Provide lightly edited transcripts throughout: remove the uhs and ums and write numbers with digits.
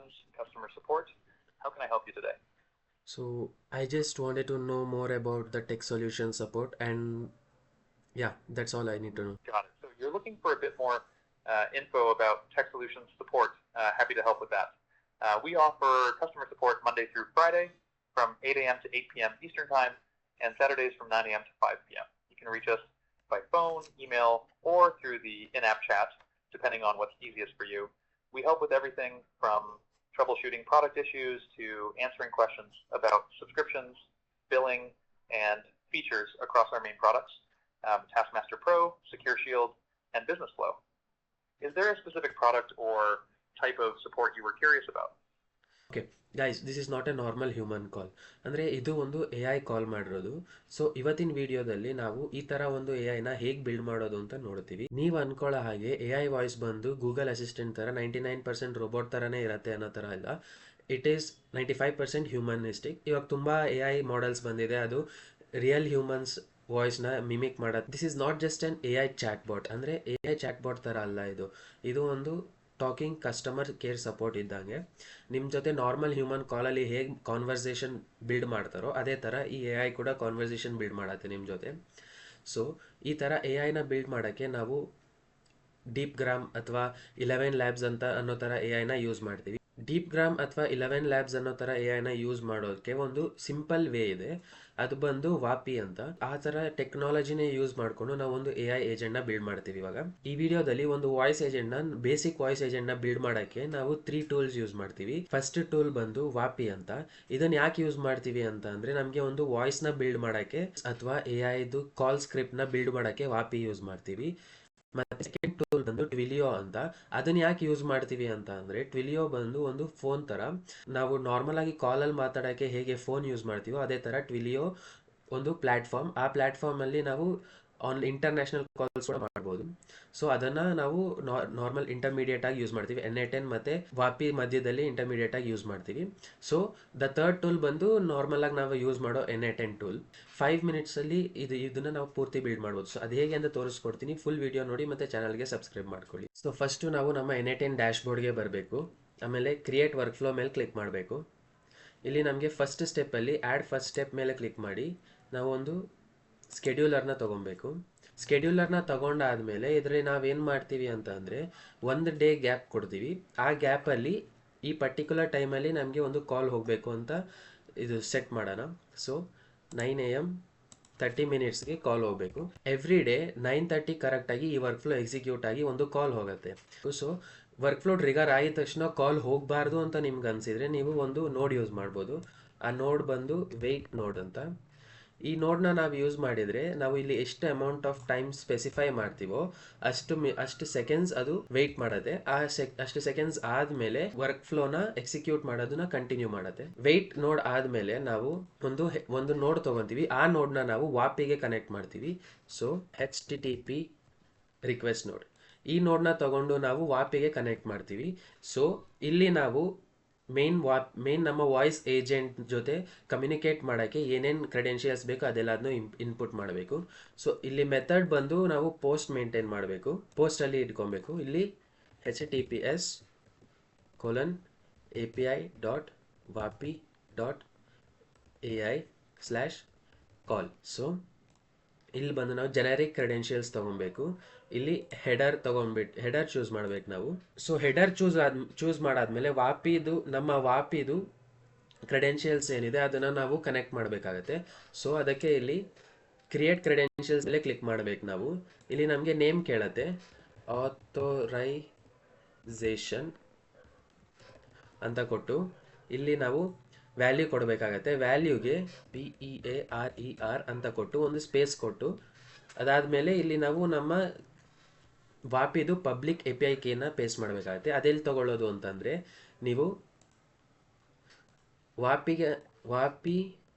Solutions customer support. How can I help you today? So I just wanted to know more about the tech solution support, and yeah, that's all I need to know. Got it. So you're looking for a bit more info about Tech Solutions support. Happy to help with that. We offer customer support Monday through Friday from 8 a.m. to 8 p.m. Eastern Time, and Saturdays from 9 a.m. to 5 p.m. You can reach us by phone, email, or through the in-app chat, depending on what's easiest for you. We help with everything from troubleshooting product issues to answering questions about subscriptions, billing, and features across our main products, Taskmaster Pro, Secure Shield, and Business Flow. Is there a specific product or type of support you were curious about? Okay guys, this is not a normal human call. ಅಂದರೆ ಇದು ಒಂದು A I call ಮಾಡಿರೋದು. So ಇವತ್ತಿನ ವಿಡಿಯೋದಲ್ಲಿ ನಾವು ಈ ಥರ ಒಂದು ಎ ಐನ ಹೇಗೆ ಬಿಲ್ಡ್ ಮಾಡೋದು ಅಂತ ನೋಡ್ತೀವಿ. ನೀವು ಅನ್ಕೊಳ್ಳೋ ಹಾಗೆ ಎ ಐ ವಾಯ್ಸ್ ಬಂದು ಗೂಗಲ್ ಅಸಿಸ್ಟೆಂಟ್ ಥರ 99% ರೋಬೋಟ್ ಥರನೇ ಇರುತ್ತೆ ಅನ್ನೋ ಥರ ಇಲ್ಲ. It is 95% humanistic. ಇವಾಗ ತುಂಬ ಎ ಐ ಮಾಡೆಲ್ಸ್ ಬಂದಿದೆ, ಅದು ರಿಯಲ್ ಹ್ಯೂಮನ್ಸ್ ವಾಯ್ಸ್ನ ಮಿಮಿಕ್ ಮಾಡೋದು. This is not just an A I chatbot. ಅಂದರೆ ಎ ಐ ಚಾಟ್ ಬಾಟ್ ಥರ ಅಲ್ಲ ಇದು ಒಂದು ಟಾಕಿಂಗ್ ಕಸ್ಟಮರ್ ಕೇರ್ ಸಪೋರ್ಟ್ ಇದ್ದಂಗೆ. ನಿಮ್ಮ ಜೊತೆ ನಾರ್ಮಲ್ ಹ್ಯೂಮನ್ ಕಾಲಲ್ಲಿ ಹೇಗೆ ಕಾನ್ವರ್ಸೇಷನ್ ಬಿಲ್ಡ್ ಮಾಡ್ತಾರೋ ಅದೇ ಥರ ಈ ಎ ಐ ಕೂಡ ಕಾನ್ವರ್ಸೇಷನ್ ಬಿಲ್ಡ್ ಮಾಡತ್ತೆ ನಿಮ್ಮ ಜೊತೆ. ಸೊ ಈ ಥರ ಎ ಐನ ಬಿಲ್ಡ್ ಮಾಡೋಕ್ಕೆ ನಾವು ಡೀಪ್ ಗ್ರಾಮ್ ಅಥವಾ 11 ಲ್ಯಾಬ್ಸ್ ಅಂತ ಅನ್ನೋ ಥರ ಎ ಐನ ಯೂಸ್ ಮಾಡ್ತೀವಿ. ಡೀಪ್ ಗ್ರಾಮ್ ಅಥವಾ 11 ಲ್ಯಾಬ್ಸ್ ಅನ್ನೋ ಥರ ಎ ಐನ ಯೂಸ್ ಮಾಡೋದಕ್ಕೆ ಒಂದು ಸಿಂಪಲ್ ವೇ ಇದೆ, ಅದು ಬಂದು ವಾಪಿ ಅಂತ. ಆ ಥರ ಟೆಕ್ನಾಲಜಿನೇ ಯೂಸ್ ಮಾಡಿಕೊಂಡು ನಾವು ಒಂದು ಎ ಐ ಏಜೆಂಟ್ನ ಬಿಲ್ಡ್ ಮಾಡ್ತೀವಿ. ಇವಾಗ ಈ ವಿಡಿಯೋದಲ್ಲಿ ಒಂದು ವಾಯ್ಸ್ ಏಜೆಂಟ್ನ, ಬೇಸಿಕ್ ವಾಯ್ಸ್ ಏಜೆಂಟ್ನ ಬಿಲ್ಡ್ ಮಾಡೋಕ್ಕೆ ನಾವು 3 ಟೂಲ್ಸ್ ಯೂಸ್ ಮಾಡ್ತೀವಿ. ಫಸ್ಟ್ ಟೂಲ್ ಬಂದು ವಾಪಿ ಅಂತ. ಇದನ್ನ ಯಾಕೆ ಯೂಸ್ ಮಾಡ್ತೀವಿ ಅಂತ ಅಂದರೆ, ನಮಗೆ ಒಂದು ವಾಯ್ಸ್ನ ಬಿಲ್ಡ್ ಮಾಡೋಕ್ಕೆ ಅಥವಾ ಎ ಐದು ಕಾಲ್ ಸ್ಕ್ರಿಪ್ಟ್ನ ಬಿಲ್ಡ್ ಮಾಡೋಕ್ಕೆ ವಾಪಿ ಯೂಸ್ ಮಾಡ್ತೀವಿ. ಮತ್ತೆ ಸೆಕೆಂಡ್ ಟೂಲ್ ಬಂದು ಟ್ವಿಲಿಯೋ ಅಂತ. ಅದನ್ನ ಯಾಕೆ ಯೂಸ್ ಮಾಡ್ತೀವಿ ಅಂತ ಅಂದರೆ, ಟ್ವಿಲಿಯೋ ಬಂದು ಒಂದು ಫೋನ್ ಥರ. ನಾವು ನಾರ್ಮಲ್ ಆಗಿ ಕಾಲಲ್ಲಿ ಮಾತಾಡೋಕ್ಕೆ ಹೇಗೆ ಫೋನ್ ಯೂಸ್ ಮಾಡ್ತೀವೋ ಅದೇ ಥರ ಟ್ವಿಲಿಯೋ ಒಂದು ಪ್ಲ್ಯಾಟ್ಫಾರ್ಮ್. ಆ ಪ್ಲ್ಯಾಟ್ಫಾರ್ಮಲ್ಲಿ ನಾವು ಇಂಟರ್ನ್ಯಾಷನಲ್ ಕಾಲ್ಸ್ ಕೂಡ ಮಾಡ್ಬೋದು. ಸೊ ಅದನ್ನು ನಾವು ನಾರ್ಮಲ್ ಇಂಟರ್ಮೀಡಿಯೇಟ್ ಆಗಿ ಯೂಸ್ ಮಾಡ್ತೀವಿ. NA10 ಮತ್ತು ವಾಪಿ ಮಧ್ಯದಲ್ಲಿ ಇಂಟರ್ಮೀಡಿಯೇಟ್ ಆಗಿ ಯೂಸ್ ಮಾಡ್ತೀವಿ. ಸೊ ದ ಥರ್ಡ್ ಟೂಲ್ ಬಂದು ನಾರ್ಮಲ್ ಆಗಿ ನಾವು ಯೂಸ್ ಮಾಡೋ NA10 ಟೂಲ್. 5 ಮಿನಿಟ್ಸಲ್ಲಿ ಇದನ್ನು ನಾವು ಪೂರ್ತಿ ಬಿಲ್ಡ್ ಮಾಡ್ಬೋದು. ಸೊ ಅದು ಹೇಗೆ ಅಂತ ತೋರಿಸ್ಕೊಡ್ತೀನಿ. ಫುಲ್ ವಿಡಿಯೋ ನೋಡಿ ಮತ್ತು ಚಾನಲ್ಗೆ ಸಬ್ಸ್ಕ್ರೈಬ್ ಮಾಡ್ಕೊಳ್ಳಿ. ಸೊ ಫಸ್ಟು ನಾವು ನಮ್ಮ NA10 ಡ್ಯಾಶ್ ಬೋರ್ಡ್ಗೆ ಬರಬೇಕು. ಆಮೇಲೆ ಕ್ರಿಯೇಟ್ ವರ್ಕ್ ಫ್ಲೋ ಮೇಲೆ ಕ್ಲಿಕ್ ಮಾಡಬೇಕು. ಇಲ್ಲಿ ನಮಗೆ ಫಸ್ಟ್ ಸ್ಟೆಪ್ಪಲ್ಲಿ ಆ್ಯಡ್ ಫಸ್ಟ್ ಸ್ಟೆಪ್ ಮೇಲೆ ಕ್ಲಿಕ್ ಮಾಡಿ ನಾವು ಒಂದು ಸ್ಕೆಡ್ಯೂಲರ್ನ ತೊಗೊಬೇಕು. ಸ್ಕೆಡ್ಯೂಲರ್ನ ತೊಗೊಂಡಾದ್ಮೇಲೆ ಇದರಲ್ಲಿ ನಾವೇನು ಮಾಡ್ತೀವಿ ಅಂತ ಅಂದರೆ, ಒಂದು ಡೇ ಗ್ಯಾಪ್ ಕೊಡ್ತೀವಿ. ಆ ಗ್ಯಾಪಲ್ಲಿ ಈ ಪರ್ಟಿಕ್ಯುಲರ್ ಟೈಮಲ್ಲಿ ನಮಗೆ ಒಂದು ಕಾಲ್ ಹೋಗಬೇಕು ಅಂತ ಇದು ಸೆಟ್ ಮಾಡೋಣ. ಸೊ 9 AM 30 ಮಿನಿಟ್ಸ್ಗೆ ಕಾಲ್ ಹೋಗಬೇಕು. ಎವ್ರಿ ಡೇ 9:30 ಕರೆಕ್ಟಾಗಿ ಈ ವರ್ಕ್ ಫ್ಲೋ ಎಕ್ಸಿಕ್ಯೂಟ್ ಆಗಿ ಒಂದು ಕಾಲ್ ಹೋಗುತ್ತೆ. ಸೊ ವರ್ಕ್ ಫ್ಲೋ ಟ್ರಿಗರ್ ಆಗಿದ ತಕ್ಷಣ ಕಾಲ್ ಹೋಗಬಾರ್ದು ಅಂತ ನಿಮ್ಗೆ ಅನಿಸಿದರೆ ನೀವು ಒಂದು ನೋಡ್ ಯೂಸ್ ಮಾಡ್ಬೋದು. ಆ ನೋಡ್ ಬಂದು ವೆಯ್ಟ್ ನೋಡ್ ಅಂತ. ಈ ನೋಡ್ನ ನಾವು ಯೂಸ್ ಮಾಡಿದರೆ ನಾವು ಇಲ್ಲಿ ಎಷ್ಟು ಅಮೌಂಟ್ ಆಫ್ ಟೈಮ್ ಸ್ಪೆಸಿಫೈ ಮಾಡ್ತೀವೋ ಅಷ್ಟು ಸೆಕೆಂಡ್ಸ್ ಅದು ವೆಯ್ಟ್ ಮಾಡುತ್ತೆ. ಅಷ್ಟು ಸೆಕೆಂಡ್ಸ್ ಆದಮೇಲೆ ವರ್ಕ್ ಫ್ಲೋನ ಎಕ್ಸಿಕ್ಯೂಟ್ ಮಾಡೋದನ್ನ ಕಂಟಿನ್ಯೂ ಮಾಡುತ್ತೆ. ವೆಯ್ಟ್ ನೋಡ್ ಆದಮೇಲೆ ನಾವು ಒಂದು ನೋಡ್ ತೊಗೊತೀವಿ. ಆ ನೋಡ್ನ ನಾವು ವಾಪಿಗೆ ಕನೆಕ್ಟ್ ಮಾಡ್ತೀವಿ. ಸೊ HTTP ರಿಕ್ವೆಸ್ಟ್ ನೋಡ್. ಈ ನೋಡ್ನ ತಗೊಂಡು ನಾವು ವಾಪಿಗೆ ಕನೆಕ್ಟ್ ಮಾಡ್ತೀವಿ. ಸೊ ಇಲ್ಲಿ ನಾವು ಮೇನ್ ನಮ್ಮ ವಾಯ್ಸ್ ಏಜೆಂಟ್ ಜೊತೆ ಕಮ್ಯುನಿಕೇಟ್ ಮಾಡೋಕ್ಕೆ ಏನೇನು ಕ್ರೆಡೆನ್ಷಿಯಲ್ಸ್ ಬೇಕು ಅದೆಲ್ಲದನ್ನು ಇನ್ಪುಟ್ ಮಾಡಬೇಕು. ಸೊ ಇಲ್ಲಿ ಮೆಥಡ್ ಬಂದು ನಾವು ಪೋಸ್ಟ್ ಮೇಂಟೈನ್ ಮಾಡಬೇಕು, ಪೋಸ್ಟಲ್ಲಿ ಇಟ್ಕೊಬೇಕು. ಇಲ್ಲಿ https://api.vapi.ai/call. ಸೊ ಇಲ್ಲಿ ಬಂದು ನಾವು ಜೆನರಿಕ್ ಕ್ರೆಡೆನ್ಷಿಯಲ್ಸ್ ತೊಗೊಬೇಕು. ಇಲ್ಲಿ ಹೆಡರ್ ಚೂಸ್ ಮಾಡ್ಬೇಕು ನಾವು. ಸೊ ಹೆಡರ್ ಚೂಸ್ ಮಾಡಾದ್ಮೇಲೆ ನಮ್ಮ ವಾಪಿದು ಕ್ರೆಡೆನ್ಷಿಯಲ್ಸ್ ಏನಿದೆ ಅದನ್ನು ನಾವು ಕನೆಕ್ಟ್ ಮಾಡಬೇಕಾಗತ್ತೆ. ಸೊ ಅದಕ್ಕೆ ಇಲ್ಲಿ ಕ್ರಿಯೇಟ್ ಕ್ರೆಡೆನ್ಷಿಯಲ್ಸ್ ಮೇಲೆ ಕ್ಲಿಕ್ ಮಾಡಬೇಕು ನಾವು. ಇಲ್ಲಿ ನಮಗೆ ನೇಮ್ ಕೇಳತ್ತೆ, ಆಥೋರೈಸೇಷನ್ ಅಂತ ಕೊಟ್ಟು ಇಲ್ಲಿ ನಾವು ವ್ಯಾಲ್ಯೂ ಕೊಡಬೇಕಾಗತ್ತೆ. ವ್ಯಾಲ್ಯೂಗೆ PEARER ಅಂತ ಕೊಟ್ಟು ಒಂದು ಸ್ಪೇಸ್ ಕೊಟ್ಟು, ಅದಾದಮೇಲೆ ಇಲ್ಲಿ ನಾವು ನಮ್ಮ ವಾಪಿದು ಪಬ್ಲಿಕ್ API ಕೀನ ಪೇಸ್ಟ್ ಮಾಡಬೇಕಾಗತ್ತೆ. ಅದೆಲ್ಲಿ ತೊಗೊಳ್ಳೋದು ಅಂತಂದರೆ, ನೀವು ವಾಪಿ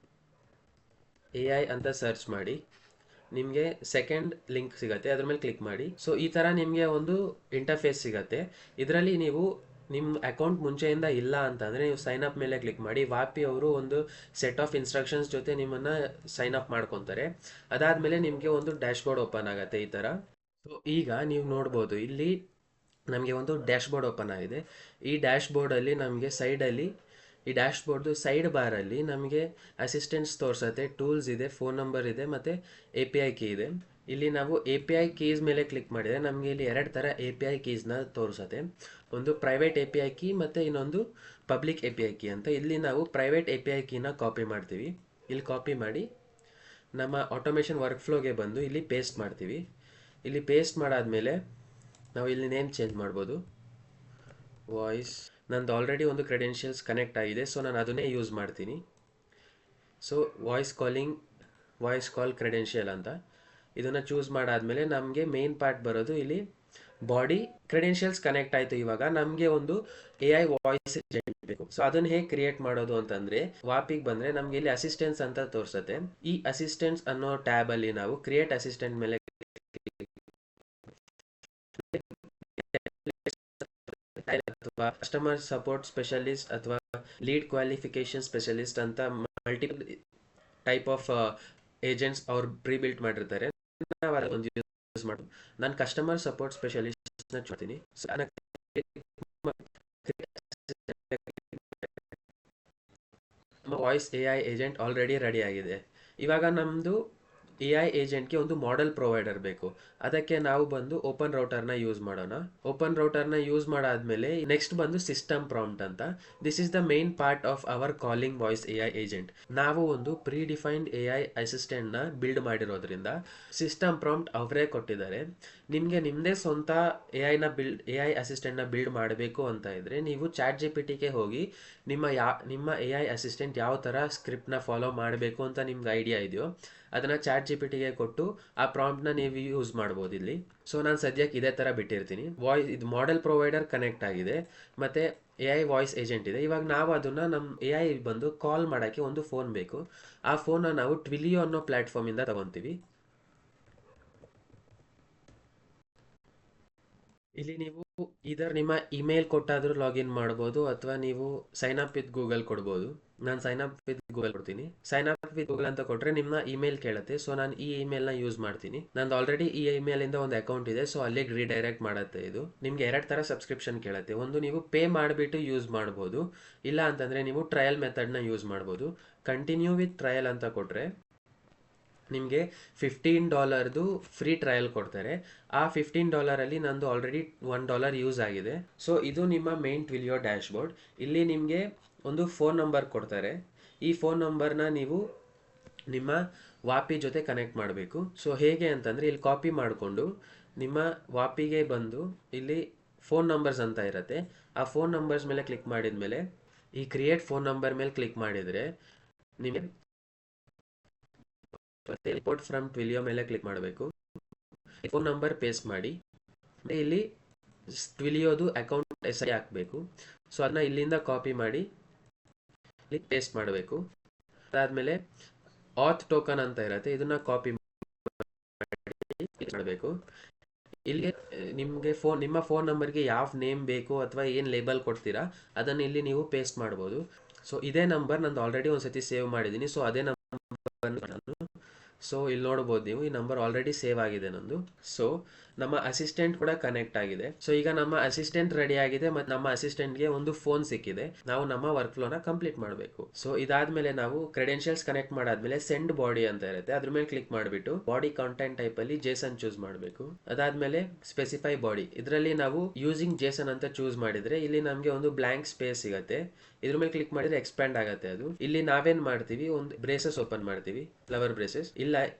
AI ಅಂತ ಸರ್ಚ್ ಮಾಡಿ ನಿಮಗೆ ಸೆಕೆಂಡ್ ಲಿಂಕ್ ಸಿಗುತ್ತೆ, ಅದ್ರ ಮೇಲೆ ಕ್ಲಿಕ್ ಮಾಡಿ. ಸೊ ಈ ಥರ ನಿಮಗೆ ಒಂದು ಇಂಟರ್ಫೇಸ್ ಸಿಗುತ್ತೆ. ಇದರಲ್ಲಿ ನೀವು ನಿಮ್ಮ ಅಕೌಂಟ್ ಮುಂಚೆಯಿಂದ ಇಲ್ಲ ಅಂತಂದರೆ ನೀವು ಸೈನ್ ಅಪ್ ಮೇಲೆ ಕ್ಲಿಕ್ ಮಾಡಿ. ವಾಪಿ ಅವರು ಒಂದು ಸೆಟ್ ಆಫ್ ಇನ್ಸ್ಟ್ರಕ್ಷನ್ಸ್ ಜೊತೆ ನಿಮ್ಮನ್ನು ಸೈನ್ ಅಪ್ ಮಾಡ್ಕೊತಾರೆ. ಅದಾದಮೇಲೆ ನಿಮಗೆ ಒಂದು ಡ್ಯಾಶ್ಬೋರ್ಡ್ ಓಪನ್ ಆಗುತ್ತೆ ಈ ಥರ. ಸೊ ಈಗ ನೀವು ನೋಡ್ಬೋದು ಇಲ್ಲಿ ನಮಗೆ ಒಂದು ಡ್ಯಾಶ್ ಬೋರ್ಡ್ ಓಪನ್ ಆಗಿದೆ. ಈ ಡ್ಯಾಶ್ ಬೋರ್ಡಲ್ಲಿ ನಮಗೆ ಸೈಡಲ್ಲಿ ಈ ಡ್ಯಾಶ್ ಬೋರ್ಡ್ದು ಸೈಡ್ ಬಾರಲ್ಲಿ ನಮಗೆ ಅಸಿಸ್ಟೆಂಟ್ಸ್ ತೋರಿಸುತ್ತೆ, ಟೂಲ್ಸ್ ಇದೆ, ಫೋನ್ ನಂಬರ್ ಇದೆ ಮತ್ತು ಎ ಪಿ ಐ ಕೀ ಇದೆ. ಇಲ್ಲಿ ನಾವು ಎ ಪಿ ಐ ಕೀಸ್ ಮೇಲೆ ಕ್ಲಿಕ್ ಮಾಡಿದರೆ ನಮಗೆ ಇಲ್ಲಿ ಎರಡು ಥರ ಎ ಪಿ ಐ ಕೀಸ್ನ ತೋರಿಸುತ್ತೆ. ಒಂದು private A P I key ಮತ್ತು ಇನ್ನೊಂದು public A P I key ಅಂತ. ಇಲ್ಲಿ ನಾವು ಪ್ರೈವೇಟ್ ಎ ಪಿ ಐ ಕೀನ ಕಾಪಿ ಮಾಡ್ತೀವಿ. ಇಲ್ಲಿ ಕಾಪಿ ಮಾಡಿ ನಮ್ಮ ಆಟೋಮೇಷನ್ ವರ್ಕ್ ಫ್ಲೋಗೆ ಬಂದು ಇಲ್ಲಿ ಪೇಸ್ಟ್ ಮಾಡ್ತೀವಿ. ಇಲ್ಲಿ ಪೇಸ್ಟ್ ಮಾಡಾದಮೇಲೆ ನಾವು ಇಲ್ಲಿ ನೇಮ್ ಚೇಂಜ್ ಮಾಡ್ಬೋದು. ವಾಯ್ಸ್ ನಂದು ಆಲ್ರೆಡಿ ಒಂದು ಕ್ರೆಡೆನ್ಷಿಯಲ್ಸ್ ಕನೆಕ್ಟ್ ಆಗಿದೆ, ಸೊ ನಾನು ಅದನ್ನೇ ಯೂಸ್ ಮಾಡ್ತೀನಿ. ಸೊ ವಾಯ್ಸ್ ಕಾಲ್ ಕ್ರೆಡೆನ್ಷಿಯಲ್ ಅಂತ ಇದನ್ನು ಚೂಸ್ ಮಾಡಾದಮೇಲೆ ನಮಗೆ ಮೇನ್ ಪಾರ್ಟ್ ಬರೋದು ಇಲ್ಲಿ ಬಾಡಿ ಕ್ರೆಡೆನ್ಷಿಯಲ್ಸ್ ಕನೆಕ್ಟ್ ಆಯಿತು. ಇವಾಗ ನಮಗೆ ಒಂದು ಎ ಐ ವಾಯ್ಸ್ ಏಜೆಂಟ್ ಬೇಕು. ಸೊ ಅದನ್ನು ಹೇಗೆ ಕ್ರಿಯೇಟ್ ಮಾಡೋದು ಅಂತಂದರೆ ವಾಪಿಗೆ ಬಂದರೆ ನಮಗೆ ಇಲ್ಲಿ ಅಸಿಸ್ಟೆಂಟ್ಸ್ ಅಂತ ತೋರಿಸುತ್ತೆ. ಈ ಅಸಿಸ್ಟೆಂಟ್ಸ್ ಅನ್ನೋ ಟ್ಯಾಬಲ್ಲಿ ನಾವು ಕ್ರಿಯೇಟ್ ಅಸಿಸ್ಟೆಂಟ್ ಮೇಲೆ ಅಥವಾ ಕಸ್ಟಮರ್ ಸಪೋರ್ಟ್ ಸ್ಪೆಷಲಿಸ್ಟ್ ಅಥವಾ ಲೀಡ್ ಕ್ವಾಲಿಫಿಕೇಶನ್ ಸ್ಪೆಷಲಿಸ್ಟ್ ಅಂತ ಮಲ್ಟಿಪಲ್ ಟೈಪ್ ಆಫ್ ಏಜೆಂಟ್ಸ್ ಅವ್ರು ಪ್ರೀ ಬಿಲ್ಟ್ ಮಾಡಿರ್ತಾರೆ. ನಾವು ಒಂದು ಯೂಸ್ ಮಾಡೋದು. ನಾನು ಕಸ್ಟಮರ್ ಸಪೋರ್ಟ್ ಸ್ಪೆಷಲಿಸ್ಟ್ನ ಮಾಡ್ತೀನಿ. Voice A I agent already ready ಆಗಿದೆ. ಇವಾಗ ನಮ್ಮದು ಎ ಐ ಏಜೆಂಟ್ಗೆ ಒಂದು ಮಾಡೆಲ್ ಪ್ರೊವೈಡರ್ ಬೇಕು. ಅದಕ್ಕೆ ನಾವು ಬಂದು ಓಪನ್ ರೌಟರ್ನ ಯೂಸ್ ಮಾಡೋಣ. ಓಪನ್ ರೌಟರ್ನ ಯೂಸ್ ಮಾಡಾದ್ಮೇಲೆ ನೆಕ್ಸ್ಟ್ ಬಂದು ಸಿಸ್ಟಮ್ ಪ್ರಾಂಪ್ಟ್ ಅಂತ. This is the main part of our calling voice A I agent. ನಾವು ಒಂದು ಪ್ರೀ ಡಿಫೈನ್ಡ್ ಎ ಐ ಅಸಿಸ್ಟೆಂಟ್ನ ಬಿಲ್ಡ್ ಮಾಡಿರೋದ್ರಿಂದ ಸಿಸ್ಟಮ್ ಪ್ರಾಂಪ್ಟ್ ಅವರೇ ಕೊಟ್ಟಿದ್ದಾರೆ. ನಿಮಗೆ ನಿಮ್ಮದೇ ಸ್ವಂತ ಎ ಐ ಅಸಿಸ್ಟೆಂಟ್ನ ಬಿಲ್ಡ್ ಮಾಡಬೇಕು ಅಂತ ಇದ್ದರೆ ನೀವು ಚಾಟ್ ಜಿ ಪಿ ಟಿಗೆ ಹೋಗಿ ನಿಮ್ಮ ಎ ಐ ಅಸಿಸ್ಟೆಂಟ್ ಯಾವ ಥರ ಸ್ಕ್ರಿಪ್ಟ್ನ ಫಾಲೋ ಮಾಡಬೇಕು ಅಂತ ನಿಮ್ಗೆ ಐಡಿಯಾ ಇದೆಯೋ ಅದನ್ನು ಚಾಟ್ ಜಿ ಪಿ ಟಿಗೆ ಕೊಟ್ಟು ಆ ಪ್ರಾಂಪ್ಟ್ನ ನೀವು ಯೂಸ್ ಮಾಡ್ಬೋದು ಇಲ್ಲಿ. ಸೊ ನಾನು ಸದ್ಯಕ್ಕೆ ಇದೇ ಥರ ಬಿಟ್ಟಿರ್ತೀನಿ. ಇದು ಮಾಡೆಲ್ ಪ್ರೊವೈಡರ್ ಕನೆಕ್ಟ್ ಆಗಿದೆ ಮತ್ತು ಎ ಐ ವಾಯ್ಸ್ ಏಜೆಂಟ್ ಇದೆ. ಇವಾಗ ನಾವು ಅದನ್ನು ನಮ್ಮ ಎ ಐ ಬಂದು ಕಾಲ್ ಮಾಡೋಕ್ಕೆ ಒಂದು ಫೋನ್ ಬೇಕು. ಆ ಫೋನ್ನ ನಾವು ಟ್ವಿಲಿಯೋ ಅನ್ನೋ ಪ್ಲ್ಯಾಟ್ಫಾರ್ಮಿಂದ ತೊಗೊತೀವಿ. ಇಲ್ಲಿ ನೀವು ಇದರ್ ನಿಮ್ಮ ಇಮೇಲ್ ಕೊಟ್ಟಾದರೂ ಲಾಗಿನ್ ಮಾಡ್ಬೋದು ಅಥವಾ ನೀವು ಸೈನ್ ಅಪ್ ವಿತ್ ಗೂಗಲ್ ಕೊಡ್ಬೋದು. ನಾನು ಸೈನ್ ಅಪ್ ವಿತ್ ಗೂಗಲ್ ಕೊಡ್ತೀನಿ. ಸೈನ್ ಅಪ್ ವಿತ್ ಗೂಗಲ್ ಅಂತ ಕೊಟ್ಟರೆ ನಿಮ್ಮ ಇಮೇಲ್ ಕೇಳುತ್ತೆ. ಸೊ ನಾನು ಈ ಇಮೇಲ್ನ ಯೂಸ್ ಮಾಡ್ತೀನಿ. ನಂದು ಆಲ್ರೆಡಿ ಈ ಇಮೇಲಿಂದ ಒಂದು ಅಕೌಂಟ್ ಇದೆ, ಸೊ ಅಲ್ಲಿಗೆ ರೀಡೈರೆಕ್ಟ್ ಮಾಡುತ್ತೆ. ಇದು ನಿಮಗೆ ಎರಡು ಥರ ಸಬ್ಸ್ಕ್ರಿಪ್ಷನ್ ಕೇಳುತ್ತೆ. ಒಂದು ನೀವು ಪೇ ಮಾಡಿಬಿಟ್ಟು ಯೂಸ್ ಮಾಡ್ಬೋದು, ಇಲ್ಲ ಅಂತಂದರೆ ನೀವು ಟ್ರಯಲ್ ಮೆಥಡ್ನ ಯೂಸ್ ಮಾಡ್ಬೋದು. ಕಂಟಿನ್ಯೂ ವಿತ್ ಟ್ರಯಲ್ ಅಂತ ಕೊಟ್ಟರೆ ನಿಮಗೆ $15 ಫ್ರೀ ಟ್ರಯಲ್ ಕೊಡ್ತಾರೆ. ಆ $15 ನಂದು ಆಲ್ರೆಡಿ $1 ಯೂಸ್ ಆಗಿದೆ. ಸೊ ಇದು ನಿಮ್ಮ ಮೇನ್ ಟ್ವಿಲಿಯೋ ಡ್ಯಾಶ್ ಬೋರ್ಡ್. ಇಲ್ಲಿ ನಿಮಗೆ ಒಂದು ಫೋನ್ ನಂಬರ್ ಕೊಡ್ತಾರೆ. ಈ ಫೋನ್ ನಂಬರ್ನ ನೀವು ನಿಮ್ಮ ವಾಪಿ ಜೊತೆ ಕನೆಕ್ಟ್ ಮಾಡಬೇಕು. ಸೊ ಹೇಗೆ ಅಂತಂದರೆ ಇಲ್ಲಿ ಕಾಪಿ ಮಾಡಿಕೊಂಡು ನಿಮ್ಮ ವಾಪಿಗೆ ಬಂದು ಇಲ್ಲಿ ಫೋನ್ ನಂಬರ್ಸ್ ಅಂತ ಇರುತ್ತೆ. ಆ ಫೋನ್ ನಂಬರ್ಸ್ ಮೇಲೆ ಕ್ಲಿಕ್ ಮಾಡಿದ ಮೇಲೆ ಈ ಕ್ರಿಯೇಟ್ ಫೋನ್ ನಂಬರ್ ಮೇಲೆ ಕ್ಲಿಕ್ ಮಾಡಿದರೆ ನಿಮಗೆ ರಿಪೋರ್ಟ್ ಫ್ರಮ್ ಟ್ವಿಲಿಯೋ ಮೇಲೆ ಕ್ಲಿಕ್ ಮಾಡಬೇಕು. ಫೋನ್ ನಂಬರ್ ಪೇಸ್ಟ್ ಮಾಡಿ ಇಲ್ಲಿ ಟ್ವಿಲಿಯೋದು ಅಕೌಂಟ್ ಎಸ್ ಐ ಹಾಕಬೇಕು. ಸೊ ಅದನ್ನ ಇಲ್ಲಿಂದ ಕಾಪಿ ಮಾಡಿ ಇಲ್ಲಿ ಪೇಸ್ಟ್ ಮಾಡಬೇಕು. ಅದಾದಮೇಲೆ ಆತ್ ಟೋಕನ್ ಅಂತ ಇರುತ್ತೆ, ಇದನ್ನ ಕಾಪಿ ಮಾಡಬೇಕು. ಇಲ್ಲಿ ನಿಮಗೆ ನಿಮ್ಮ ಫೋನ್ ನಂಬರ್ಗೆ ಯಾವ ನೇಮ್ ಬೇಕು ಅಥವಾ ಏನು ಲೇಬಲ್ ಕೊಡ್ತೀರಾ ಅದನ್ನು ಇಲ್ಲಿ ನೀವು ಪೇಸ್ಟ್ ಮಾಡ್ಬೋದು. ಸೊ ಇದೇ ನಂಬರ್ ನಂದು ಆಲ್ರೆಡಿ ಒಂದು ಸತಿ ಸೇವ್ ಮಾಡಿದ್ದೀನಿ. ಸೊ ಅದೇ ನಂಬರ್ ನಾನು ಸೊ ಇಲ್ಲಿ ನೋಡ್ಬೋದು ನೀವು, ಈ ನಂಬರ್ ಆಲ್ರೆಡಿ ಸೇವ್ ಆಗಿದೆ ನಂದು. ಸೊ ನಮ್ಮ ಅಸಿಸ್ಟೆಂಟ್ ಕೂಡ ಕನೆಕ್ಟ್ ಆಗಿದೆ. ಸೊ ಈಗ ನಮ್ಮ ಅಸಿಸ್ಟೆಂಟ್ ರೆಡಿ ಆಗಿದೆ ಮತ್ತು ನಮ್ಮ ಅಸಿಸ್ಟೆಂಟ್ಗೆ ಒಂದು ಫೋನ್ ಸಿಕ್ಕಿದೆ. ನಾವು ನಮ್ಮ ವರ್ಕ್ ಫ್ಲೋನ ಕಂಪ್ಲೀಟ್ ಮಾಡಬೇಕು. ಸೊ ಇದಾದ್ಮೇಲೆ ನಾವು ಕ್ರೆಡೆನ್ಷಿಯಲ್ಸ್ ಕನೆಕ್ಟ್ ಮಾಡಾದ್ಮೇಲೆ ಸೆಂಡ್ ಬಾಡಿ ಅಂತ ಇರುತ್ತೆ, ಅದ್ರ ಮೇಲೆ ಕ್ಲಿಕ್ ಮಾಡಿಬಿಟ್ಟು ಬಾಡಿ ಕಾಂಟೆಂಟ್ ಟೈಪ್ ಅಲ್ಲಿ ಜೇಸನ್ ಚೂಸ್ ಮಾಡಬೇಕು. ಅದಾದ್ಮೇಲೆ ಸ್ಪೆಸಿಫೈ ಬಾಡಿ, ಇದರಲ್ಲಿ ನಾವು ಯೂಸಿಂಗ್ ಜೇಸನ್ ಅಂತ ಚೂಸ್ ಮಾಡಿದ್ರೆ ಇಲ್ಲಿ ನಮಗೆ ಒಂದು ಬ್ಲಾಂಕ್ ಸ್ಪೇಸ್ ಸಿಗುತ್ತೆ. ಇದ್ರ ಮೇಲೆ ಕ್ಲಿಕ್ ಮಾಡಿದ್ರೆ ಎಕ್ಸ್ಪ್ಯಾಂಡ್ ಆಗುತ್ತೆ ಅದು. ಇಲ್ಲಿ ನಾವೇನ್ ಮಾಡ್ತೀವಿ, ಒಂದು ಬ್ರೇಸಸ್ ಓಪನ್ ಮಾಡ್ತೀವಿ, ಫ್ಲವರ್ ಬ್ರೇಸಸ್.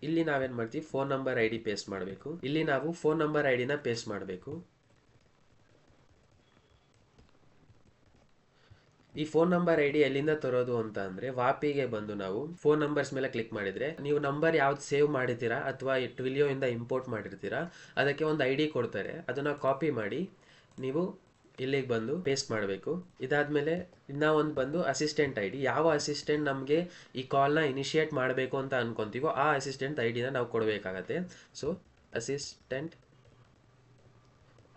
ಇಲ್ಲಿ ನಾವೇನ್ ಮಾಡ್ತೀವಿ, ಫೋನ್ ನಂಬರ್ ಐಡಿ ಪೇಸ್ಟ್ ಮಾಡಬೇಕು. ಇಲ್ಲಿ ನಾವು ಫೋನ್ ನಂಬರ್ ಐಡಿನ ಪೇಸ್ಟ್ ಮಾಡಬೇಕು. ಈ ಫೋನ್ ನಂಬರ್ ಐಡಿ ಎಲ್ಲಿಂದ ತರೋದು ಅಂತ ಅಂದ್ರೆ ವಾಪಿಗೆ ಬಂದು ನಾವು ಫೋನ್ ನಂಬರ್ಸ್ ಮೇಲೆ ಕ್ಲಿಕ್ ಮಾಡಿದ್ರೆ ನೀವು ನಂಬರ್ ಯಾವ್ದು ಸೇವ್ ಮಾಡಿರ್ತೀರಾ ಅಥವಾ ಟ್ವಿಲಿಯೋ ಇಂದ ಇಂಪೋರ್ಟ್ ಮಾಡಿರ್ತೀರಾ ಅದಕ್ಕೆ ಒಂದು ಐಡಿ ಕೊಡ್ತಾರೆ. ಅದನ್ನ ಕಾಪಿ ಮಾಡಿ ನೀವು ಇಲ್ಲಿಗೆ ಬಂದು ಪೇಸ್ಟ್ ಮಾಡಬೇಕು. ಇದಾದ್ಮೇಲೆ ಇನ್ನ ಒಂದು ಬಂದು ಅಸಿಸ್ಟೆಂಟ್ ಐಡಿ. ಯಾವ ಅಸಿಸ್ಟೆಂಟ್ ನಮಗೆ ಈ ಕಾಲ್ನ ಇನಿಷಿಯೇಟ್ ಮಾಡಬೇಕು ಅಂತ ಅನ್ಕೊಂತೀವೋ ಆ ಅಸಿಸ್ಟೆಂಟ್ ಐಡಿನ ನಾವು ಕೊಡಬೇಕಾಗತ್ತೆ. ಸೊ ಅಸಿಸ್ಟೆಂಟ್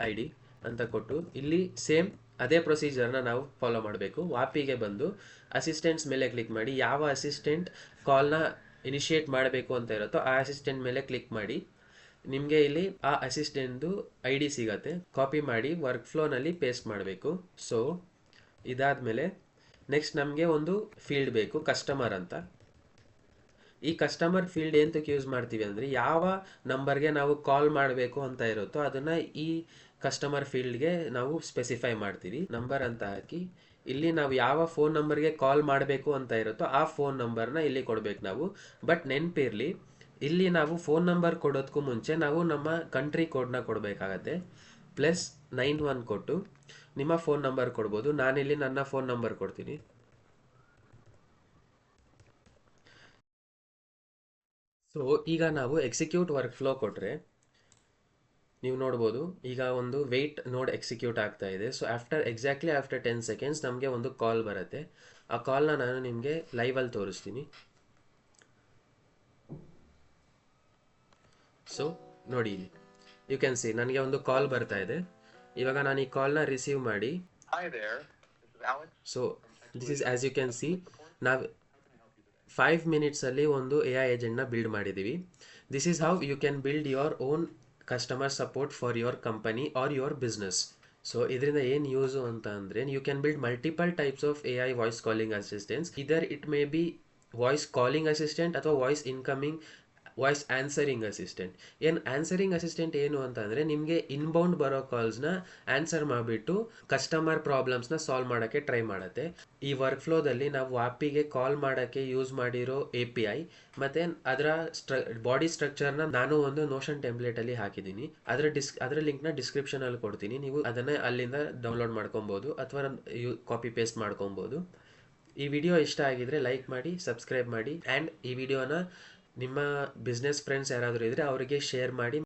ಐಡಿ ಅಂತ ಕೊಟ್ಟು ಇಲ್ಲಿ ಸೇಮ್ ಅದೇ ಪ್ರೊಸೀಜರ್ನ ನಾವು ಫಾಲೋ ಮಾಡಬೇಕು. ವಾಪಿಗೆ ಬಂದು ಅಸಿಸ್ಟೆಂಟ್ಸ್ ಮೇಲೆ ಕ್ಲಿಕ್ ಮಾಡಿ ಯಾವ ಅಸಿಸ್ಟೆಂಟ್ ಕಾಲ್ನ ಇನಿಷಿಯೇಟ್ ಮಾಡಬೇಕು ಅಂತ ಇರುತ್ತೋ ಆ ಅಸಿಸ್ಟೆಂಟ್ ಮೇಲೆ ಕ್ಲಿಕ್ ಮಾಡಿ ನಿಮಗೆ ಇಲ್ಲಿ ಆ ಅಸಿಸ್ಟೆಂಟ್ದು ID ಸಿಗತ್ತೆ, ಕಾಪಿ ಮಾಡಿ ವರ್ಕ್ ಫ್ಲೋನಲ್ಲಿ ಪೇಸ್ಟ್ ಮಾಡಬೇಕು. ಸೊ ಇದಾದಮೇಲೆ ನೆಕ್ಸ್ಟ್ ನಮಗೆ ಒಂದು ಫೀಲ್ಡ್ ಬೇಕು, ಕಸ್ಟಮರ್ ಅಂತ. ಈ ಕಸ್ಟಮರ್ ಫೀಲ್ಡ್ ಎಂತಕ್ಕೆ ಯೂಸ್ ಮಾಡ್ತೀವಿ ಅಂದರೆ, ಯಾವ ನಂಬರ್ಗೆ ನಾವು ಕಾಲ್ ಮಾಡಬೇಕು ಅಂತ ಇರುತ್ತೋ ಅದನ್ನು ಈ ಕಸ್ಟಮರ್ ಫೀಲ್ಡ್ಗೆ ನಾವು ಸ್ಪೆಸಿಫೈ ಮಾಡ್ತೀವಿ. ನಂಬರ್ ಅಂತ ಹಾಕಿ ಇಲ್ಲಿ ನಾವು ಯಾವ ಫೋನ್ ನಂಬರ್ಗೆ ಕಾಲ್ ಮಾಡಬೇಕು ಅಂತ ಇರುತ್ತೋ ಆ ಫೋನ್ ನಂಬರ್ನ ಇಲ್ಲಿ ಕೊಡಬೇಕು ನಾವು. ಬಟ್ ನೆನಪಿರಲಿ, ಇಲ್ಲಿ ನಾವು ಫೋನ್ ನಂಬರ್ ಕೊಡೋದಕ್ಕೂ ಮುಂಚೆ ನಾವು ನಮ್ಮ ಕಂಟ್ರಿ ಕೋಡ್ನ ಕೊಡಬೇಕಾಗತ್ತೆ. +91 ಕೊಟ್ಟು ನಿಮ್ಮ ಫೋನ್ ನಂಬರ್ ಕೊಡ್ಬೋದು. ನಾನಿಲ್ಲಿ ನನ್ನ ಫೋನ್ ನಂಬರ್ ಕೊಡ್ತೀನಿ. ಸೊ ಈಗ ನಾವು ಎಕ್ಸಿಕ್ಯೂಟ್ ವರ್ಕ್ ಫ್ಲೋ ಕೊಟ್ಟರೆ ನೀವು ನೋಡ್ಬೋದು, ಈಗ ಒಂದು ವೆಯ್ಟ್ ನೋಡ್ ಎಕ್ಸಿಕ್ಯೂಟ್ ಆಗ್ತಾ ಇದೆ. ಸೊ ಎಕ್ಸಾಕ್ಟ್ಲಿ ಆಫ್ಟರ್ 10 ಸೆಕೆಂಡ್ಸ್ ನಮಗೆ ಒಂದು ಕಾಲ್ ಬರುತ್ತೆ. ಆ ಕಾಲ್ನ ನಾನು ನಿಮಗೆ ಲೈವಲ್ಲಿ ತೋರಿಸ್ತೀನಿ. ಸೊ ನೋಡಿ, ಯು ಕ್ಯಾನ್ ಸಿ ನನಗೆ ಒಂದು ಕಾಲ್ ಬರ್ತಾ ಇದೆ. ಇವಾಗ ನಾನು ಈ ಕಾಲ್ನ ರಿಸೀವ್ ಮಾಡಿ, so this is as you can see, ನಾವು 5 ಮಿನಿಟ್ಸಲ್ಲಿ ಒಂದು AI ಏಜೆಂಟ್ನ ಬಿಲ್ಡ್ ಮಾಡಿದ್ದೀವಿ. This is how you can build your own customer support for your company or your business. So ಇದರಿಂದ ಏನು ಯೂಸು ಅಂತ ಅಂದರೆ, you can build multiple types of AI voice calling assistants. Either it may be voice calling assistant ಅಥವಾ voice incoming voice answering assistant. Answering assistant ಏನು ಅಂತ ಅಂದರೆ, ನಿಮಗೆ inbound ಬರೋ ಕಾಲ್ಸ್ನ ಆನ್ಸರ್ ಮಾಡಿಬಿಟ್ಟು ಕಸ್ಟಮರ್ ಪ್ರಾಬ್ಲಮ್ಸ್ನ ಸಾಲ್ವ್ ಮಾಡೋಕ್ಕೆ ಟ್ರೈ ಮಾಡುತ್ತೆ. ಈ ವರ್ಕ್ ಫ್ಲೋದಲ್ಲಿ ನಾವು ಆ್ಯಪಿಗೆ ಕಾಲ್ ಮಾಡೋಕ್ಕೆ ಯೂಸ್ ಮಾಡಿರೋ API ಮತ್ತು ಅದರ ಬಾಡಿ ಸ್ಟ್ರಕ್ಚರ್ನ ನಾನು ಒಂದು ನೋಷನ್ ಟೆಂಪ್ಲೇಟಲ್ಲಿ ಹಾಕಿದ್ದೀನಿ. ಅದರ ಲಿಂಕ್ನ ಡಿಸ್ಕ್ರಿಪ್ಷನಲ್ಲಿ ಕೊಡ್ತೀನಿ. ನೀವು ಅದನ್ನು ಅಲ್ಲಿಂದ ಡೌನ್ಲೋಡ್ ಮಾಡ್ಕೊಬೋದು ಅಥವಾ ಕಾಪಿ ಪೇಸ್ಟ್ ಮಾಡ್ಕೊಬೋದು. ಈ ವಿಡಿಯೋ ಇಷ್ಟ ಆಗಿದ್ರೆ ಲೈಕ್ ಮಾಡಿ, ಸಬ್ಸ್ಕ್ರೈಬ್ ಮಾಡಿ, ಆ್ಯಂಡ್ ಈ ವಿಡಿಯೋನ ನಿಮ್ಮ ಬಿಸ್ನೆಸ್ ಫ್ರೆಂಡ್ಸ್ ಯಾರಾದರೂ ಇದ್ದರೆ ಅವರಿಗೆ ಶೇರ್ ಮಾಡಿ.